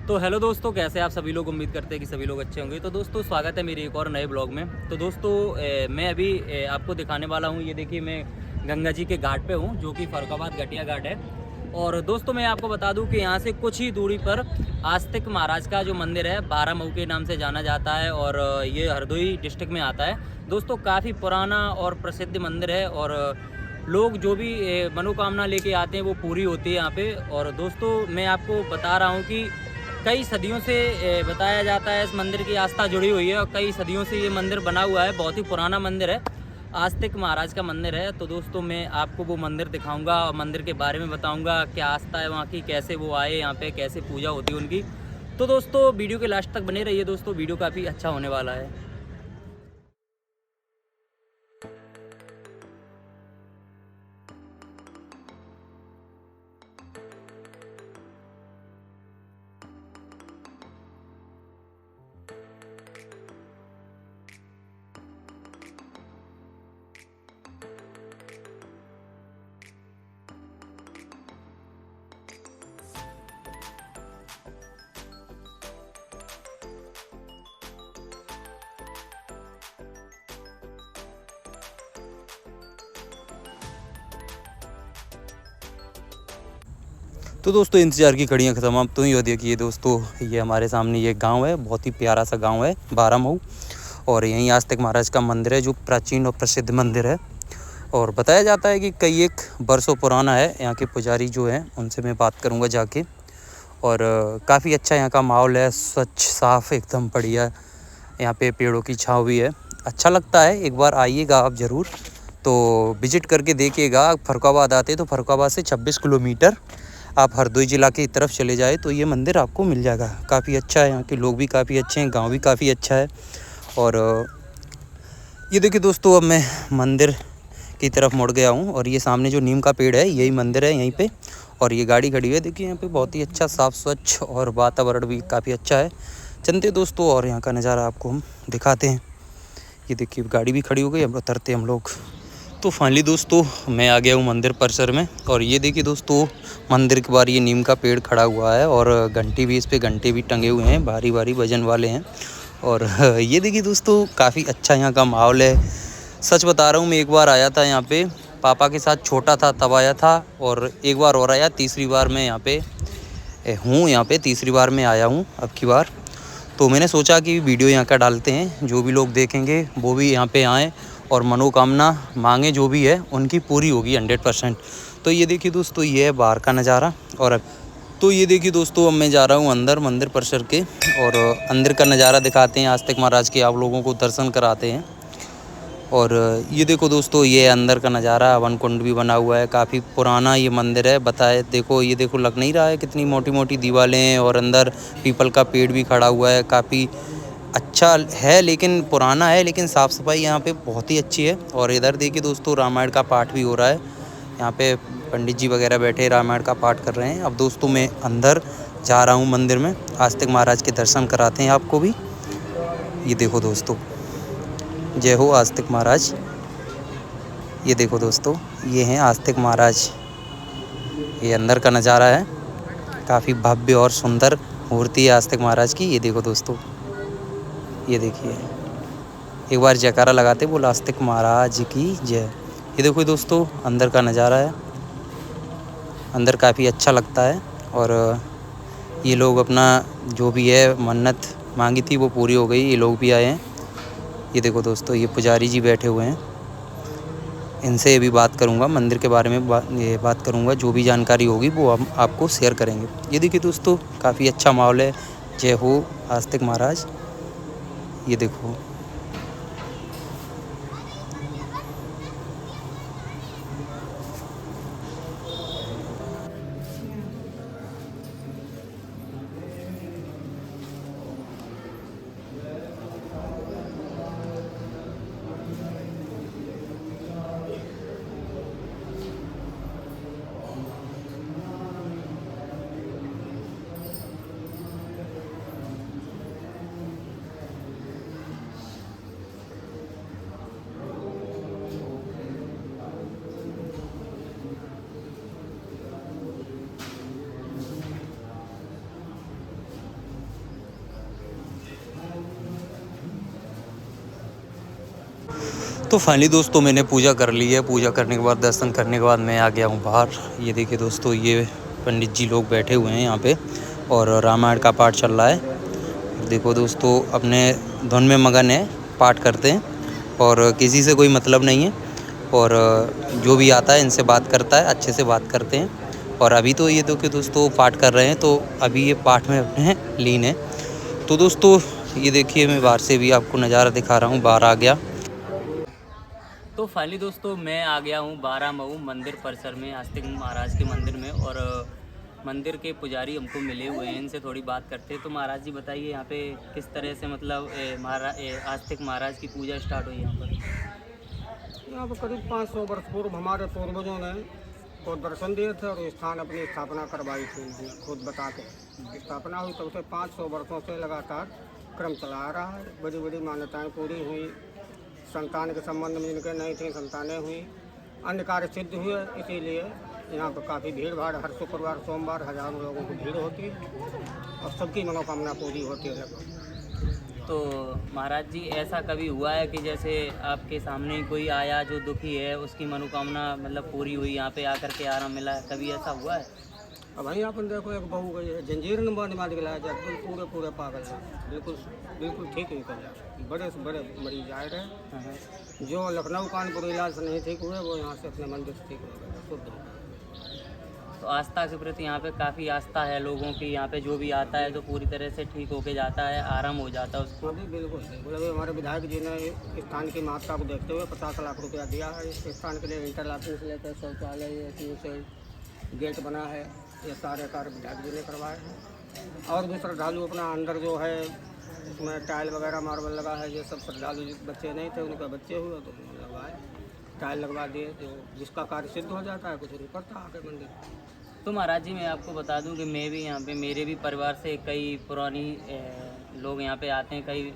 तो हेलो दोस्तों, कैसे आप सभी लोग। उम्मीद करते हैं कि सभी लोग अच्छे होंगे। तो दोस्तों स्वागत है मेरे एक और नए ब्लॉग में। तो दोस्तों मैं अभी आपको दिखाने वाला हूँ। ये देखिए, मैं गंगा जी के घाट पे हूँ, जो कि फर्रुखाबाद घटिया घाट है। और दोस्तों मैं आपको बता दूं कि यहाँ से कुछ ही दूरी पर आस्तिक महाराज का जो मंदिर है, 12 मऊ के नाम से जाना जाता है, और ये हरदोई डिस्ट्रिक्ट में आता है। दोस्तों काफ़ी पुराना और प्रसिद्ध मंदिर है, और लोग जो भी मनोकामना लेके आते हैं वो पूरी होती है यहाँ पे। और दोस्तों मैं आपको बता रहा हूँ कि कई सदियों से बताया जाता है, इस मंदिर की आस्था जुड़ी हुई है, और कई सदियों से ये मंदिर बना हुआ है। बहुत ही पुराना मंदिर है, आस्तिक महाराज का मंदिर है। तो दोस्तों मैं आपको वो मंदिर दिखाऊंगा और मंदिर के बारे में बताऊंगा, क्या आस्था है वहाँ की, कैसे वो आए यहाँ पे, कैसे पूजा होती है उनकी। तो दोस्तों वीडियो के लास्ट तक बने रहिए। दोस्तों वीडियो काफ़ी अच्छा होने वाला है। तो दोस्तों इंतज़ार की घड़ियाँ ख़त्म। अब तो ही देखिए दोस्तों, ये हमारे सामने ये गांव है, बहुत ही प्यारा सा गांव है 12 मऊ। और यहीं आस्तिक महाराज का मंदिर है, जो प्राचीन और प्रसिद्ध मंदिर है। और बताया जाता है कि कई एक बरसों पुराना है। यहाँ के पुजारी जो हैं उनसे मैं बात करूँगा जाके। और काफ़ी अच्छा यहाँ का माहौल है, स्वच्छ साफ़ एकदम बढ़िया। यहाँ पे पेड़ों की छाँव भी है, अच्छा लगता है। एक बार आइएगा आप ज़रूर, तो विज़िट करके देखिएगा। फर्रुखाबाद आते तो फर्रुखाबाद से 26 किलोमीटर आप हरदोई ज़िला की तरफ चले जाए तो ये मंदिर आपको मिल जाएगा। काफ़ी अच्छा है, यहाँ के लोग भी काफ़ी अच्छे हैं, गांव भी काफ़ी अच्छा है। और ये देखिए दोस्तों, अब मैं मंदिर की तरफ मुड़ गया हूँ, और ये सामने जो नीम का पेड़ है यही मंदिर है यहीं पे। और ये गाड़ी खड़ी है, देखिए यहाँ पे बहुत ही अच्छा साफ़ स्वच्छ, और वातावरण भी काफ़ी अच्छा है। चलते दोस्तों और यहाँ का नज़ारा आपको हम दिखाते हैं। ये देखिए गाड़ी भी खड़ी हो गई, अब उतरते हम लोग। तो फाइनली दोस्तों मैं आ गया हूँ मंदिर परिसर में। और ये देखिए दोस्तों, मंदिर के बाहर ये नीम का पेड़ खड़ा हुआ है, और घंटी भी, इस पे घंटे भी टंगे हुए हैं, भारी भारी वजन वाले हैं। और ये देखिए दोस्तों, काफ़ी अच्छा यहाँ का माहौल है। सच बता रहा हूँ, मैं एक बार आया था यहाँ पे, पापा के साथ, छोटा था तब आया था। और एक बार और आया, तीसरी बार मैं यहाँ पे हूँ, यहाँ पे तीसरी बार मैं आया हूँ अब की बार। तो मैंने सोचा कि वीडियो यहाँ का डालते हैं, जो भी लोग देखेंगे वो भी यहाँ पे आएँ, और मनोकामना मांगे जो भी है उनकी पूरी होगी 100%। तो ये देखिए दोस्तों, ये है बाहर का नज़ारा। और तो ये देखिए दोस्तों, अब मैं जा रहा हूँ अंदर मंदिर परिसर के, और अंदर का नज़ारा दिखाते हैं, आस्तिक महाराज के आप लोगों को दर्शन कराते हैं। और ये देखो दोस्तों, ये अंदर का नज़ारा, वन कुंड भी बना हुआ है। काफ़ी पुराना ये मंदिर है, बताए देखो, ये देखो लग नहीं रहा है कितनी मोटी मोटी दीवारें हैं, और अंदर पीपल का पेड़ भी खड़ा हुआ है। काफ़ी अच्छा है, लेकिन पुराना है, लेकिन साफ़ सफाई यहाँ पे बहुत ही अच्छी है। और इधर देखिए दोस्तों, रामायण का पाठ भी हो रहा है। यहाँ पे पंडित जी वगैरह बैठे रामायण का पाठ कर रहे हैं। अब दोस्तों मैं अंदर जा रहा हूँ मंदिर में, आस्तिक महाराज के दर्शन कराते हैं आपको भी। ये देखो दोस्तों, जय हो आस्तिक महाराज। ये देखो दोस्तों, ये हैं आस्तिक महाराज। ये अंदर का नज़ारा है, काफ़ी भव्य और सुंदर मूर्ति है आस्तिक महाराज की। ये देखो दोस्तों, ये देखिए, एक बार जयकारा लगाते बोल आस्तिक महाराज की जय। ये देखो दोस्तों, अंदर का नज़ारा है, अंदर काफ़ी अच्छा लगता है। और ये लोग अपना जो भी है मन्नत मांगी थी वो पूरी हो गई, ये लोग भी आए हैं। ये देखो दोस्तों, ये पुजारी जी बैठे हुए हैं, इनसे भी बात करूंगा, मंदिर के बारे में बात करूंगा। जो भी जानकारी होगी वो हम आपको शेयर करेंगे। ये देखिए दोस्तों, काफ़ी अच्छा माहौल है। जय हो आस्तिक महाराज। ये देखो, तो फाइनली दोस्तों मैंने पूजा कर ली है। पूजा करने के बाद, दर्शन करने के बाद मैं आ गया हूँ बाहर। ये देखिए दोस्तों, ये पंडित जी लोग बैठे हुए हैं यहाँ पे और रामायण का पाठ चल रहा है। देखो दोस्तों, अपने धुन में मगन है, पाठ करते हैं और किसी से कोई मतलब नहीं है और जो भी आता है इनसे बात करता है, अच्छे से बात करते हैं। और अभी तो ये देखिए दोस्तों पाठ कर रहे हैं, तो अभी ये पाठ में अपने लीन है। तो दोस्तों ये देखिए, मैं बाहर से भी आपको नज़ारा दिखा रहा हूँ, बाहर आ गया। तो फाइनली दोस्तों मैं आ गया हूँ 12 मऊ मंदिर परिसर में, आस्तिक महाराज के मंदिर में। और मंदिर के पुजारी हमको मिले हुए हैं, इनसे थोड़ी बात करते हैं। तो महाराज जी बताइए, यहाँ पे किस तरह से मतलब आस्तिक महाराज की पूजा स्टार्ट हुई यहाँ पर? यहाँ पर करीब 500 वर्ष पूर्व हमारे पूर्वजों ने को दर्शन दिए थे और स्थान अपनी स्थापना करवाई थी। उन्होंने खुद बता के स्थापना हुई, तब से 500 वर्षों से लगातार क्रम चला आ रहा है। बड़ी बड़ी मान्यताएं पूरी हुई, संतान के संबंध में जिनके नहीं थी संतानें हुई, अन्य कार्य सिद्ध हुए। इसीलिए यहाँ पर काफ़ी भीड़ भाड़, हर शुक्रवार सोमवार हजारों लोगों की भीड़ होती है और सबकी मनोकामना पूरी होती है लगभग। तो महाराज जी, ऐसा कभी हुआ है कि जैसे आपके सामने कोई आया जो दुखी है, उसकी मनोकामना मतलब पूरी हुई, यहाँ पे आकर के आराम मिला है, कभी ऐसा हुआ है? अब वहीं अपन देखो, एक बहू गई है, जंजीर ने बांध मार दिलाया जाए, पूरे पूरे पागल है, बिल्कुल बिल्कुल ठीक निकल जाए। बड़े से बड़े मरीज आए रहे, जो लखनऊ कानपुर इलाज से नहीं ठीक हुए, वो यहाँ से अपने मंदिर से ठीक हो गए, शुद्ध हो गए। तो आस्था के प्रति यहाँ पे काफ़ी आस्था है लोगों की। यहाँ पे जो भी आता है तो पूरी तरह से ठीक होके जाता है, आराम हो जाता है उसको। अभी बिल्कुल बिल्कुल। अभी हमारे विधायक जी ने इस स्थान की महत्ता को देखते हुए 50 लाख रुपया दिया है। इस स्थान के लिए इंटरलॉकिंग से लेकर शौचालय, गेट बना है, ये सारे कार्य विधायक जी ने करवाए हैं। और भी श्रद्धालु अपना अंदर जो है उसमें टाइल वगैरह मार्बल लगा है, ये सब श्रद्धालु बच्चे नहीं थे, उनके बच्चे हुए तो उन्होंने लगवाए, टाइल लगवा दिए। जो जिसका कार्य सिद्ध हो जाता है कुछ नहीं करता आके मंदिर। तो महाराज जी, मैं आपको बता दूं कि मैं भी यहाँ पे, मेरे भी परिवार से कई पुरानी लोग यहाँ पे आते हैं कई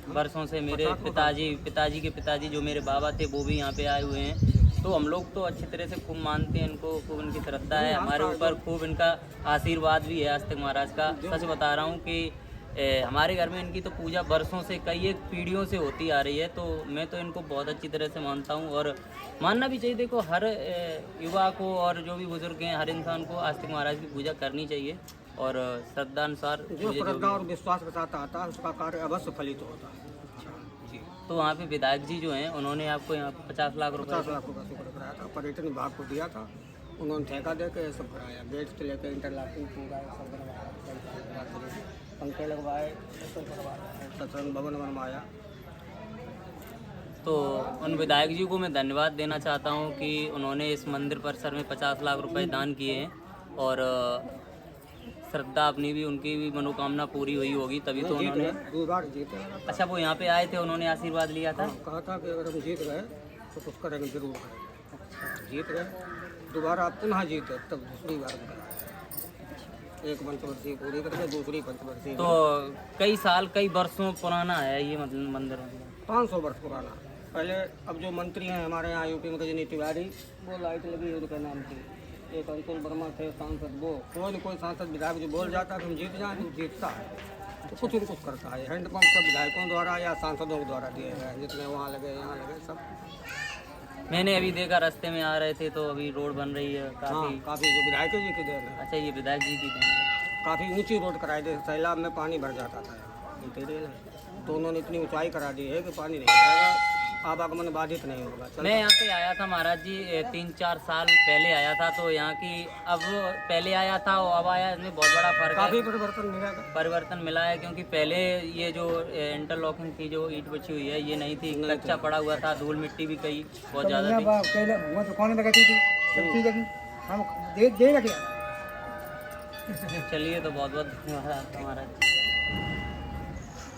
वर्षों से। मेरे पिताजी के पिताजी जो मेरे बाबा थे वो भी यहाँ पे आए हुए हैं। तो हम लोग तो अच्छी तरह से खूब मानते हैं इनको, खूब इनकी श्रद्धा है हमारे ऊपर, खूब इनका आशीर्वाद भी है आस्तिक महाराज का। सच बता रहा हूँ कि हमारे घर में इनकी तो पूजा वर्षों से, कई एक पीढ़ियों से होती आ रही है। तो मैं तो इनको बहुत अच्छी तरह से मानता हूँ और मानना भी चाहिए। देखो, हर युवा को और जो भी बुजुर्ग हैं, हर इंसान को आस्तिक महाराज की पूजा करनी चाहिए और श्रद्धानुसार। जो श्रद्धा और विश्वास के साथ आता है उसका कार्य अवश्य फलित होता है। तो वहाँ पे विधायक जी जो हैं, उन्होंने आपको यहाँ 50 लाख रुपये शुक्र कराया था, पर्यटन विभाग को दिया था, उन्होंने ठेका दे के सब कराया, गेट से लेकर इंटरलॉकिंग पूरा सब बनवाया, पंखे लगवाए, सत्संग भवन बनवाया। तो उन विधायक जी को मैं धन्यवाद देना चाहता हूँ कि उन्होंने इस मंदिर परिसर में 50 लाख रुपए दान किए हैं और श्रद्धा अपनी भी, उनकी भी मनोकामना पूरी हुई होगी, तभी तो उन्होंने। 2 बार जीते। अच्छा, वो यहाँ पे आए थे, उन्होंने आशीर्वाद लिया था। कहा था कि अगर हम जीत गए तो कुछ करेंगे, जरूर करेंगे। जीत गए, दोबारा आप पुनः जीते, तब दूसरी बार कराया। एक पंचवर्षीय पूरी करके दूसरी पंचवर्षीय। तो कई साल, कई वर्षों पुराना है ये मतलब मंदिर? 500 वर्ष पुराना। पहले अब जो मंत्री हैं हमारे यहाँ यूपी में, रजनी तिवारी, वो लाइट लगी उनके नाम की। एक अंकुल वर्मा थे सांसद, वो कोई न कोई सांसद विधायक जो बोल जाता है कि हम जीत जाएँ, तो जीतता है, तो कुछ न कुछ करता है। हैंडपम्प सब विधायकों द्वारा या सांसदों के द्वारा दिए गए हैं, जितने वहाँ लगे यहाँ लगे सब। मैंने अभी देखा, रास्ते में आ रहे थे तो अभी रोड बन रही है काफ़ी जो विधायक जी की देन है। अच्छा, ये विधायक जी की देन है। काफ़ी ऊंची रोड कराई दी, सैलाब में पानी भर जाता था मटेरियल, तो उन्होंने इतनी ऊंचाई करा दी है कि पानी नहीं भरेगा, आवागमन बाधित नहीं होगा। मैं यहाँ पे आया था महाराज जी 3-4 साल पहले आया था, तो यहाँ की, अब पहले आया था और अब आया, इसमें बहुत बड़ा फर्क है। काफ़ी परिवर्तन मिला है, क्योंकि पहले ये जो इंटरलॉकिंग की जो ईंट बिछी हुई है ये नहीं थी, कच्चा पड़ा हुआ था, धूल मिट्टी भी कई बहुत ज़्यादा थी। चलिए, तो बहुत बहुत धन्यवाद महाराज।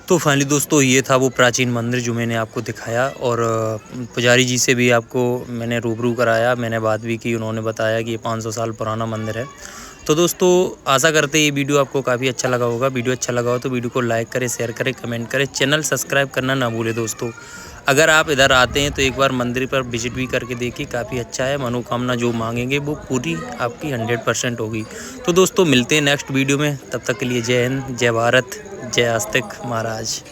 तो फाइनली दोस्तों, ये था वो प्राचीन मंदिर जो मैंने आपको दिखाया और पुजारी जी से भी आपको मैंने रूबरू कराया, मैंने बात भी की, उन्होंने बताया कि ये 500 साल पुराना मंदिर है। तो दोस्तों, आशा करते ये वीडियो आपको काफ़ी अच्छा लगा होगा। वीडियो अच्छा लगा हो तो वीडियो को लाइक करें, शेयर करें, कमेंट करें, चैनल सब्सक्राइब करना ना भूलें दोस्तों। अगर आप इधर आते हैं तो एक बार मंदिर पर विजिट भी करके देखिए, काफ़ी अच्छा है। मनोकामना जो मांगेंगे वो पूरी आपकी 100% होगी। तो दोस्तों, मिलते हैं नेक्स्ट वीडियो में, तब तक के लिए जय हिंद, जय भारत, जय आस्तिक महाराज।